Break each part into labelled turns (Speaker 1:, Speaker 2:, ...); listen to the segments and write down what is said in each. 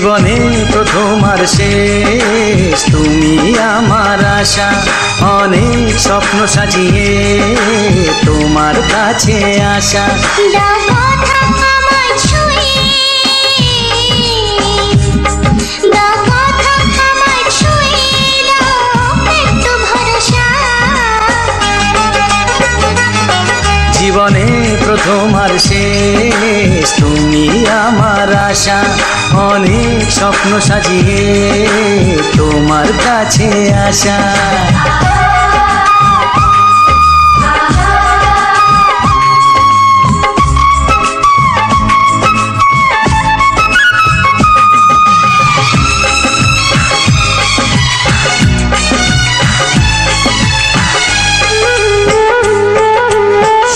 Speaker 1: জীবনে প্রথম আর শেষ তুমি আমার আশা, অনেক স্বপ্ন সাজিয়ে তোমার কাছে আসা। জীবনে প্রথম আর শেষ তুমি আমার আশা, অনেক স্বপ্ন সাজিয়ে তোমার কাছে আসা।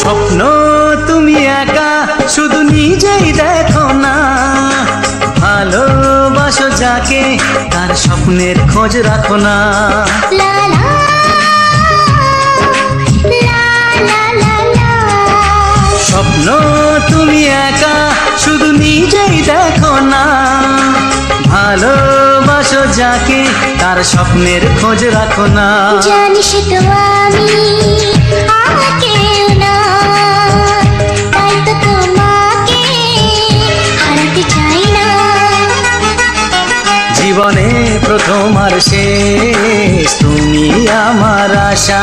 Speaker 1: স্বপ্ন তুমি একা শুধু নিজেই দেখো না, ভালোবাসো যাকে তার স্বপ্নের খোঁজ রাখো না। স্বপ্ন তুমি একা শুধু নিজেই দেখো না, ভালোবাসো যাকে তার স্বপ্নের খোঁজ রাখো না।
Speaker 2: জানিস তো আমি আমাকে না, তাই তো তোমাকে হারাতে চাই না।
Speaker 1: জীবনে প্রথম আর শেষ তুমি আমার আশা,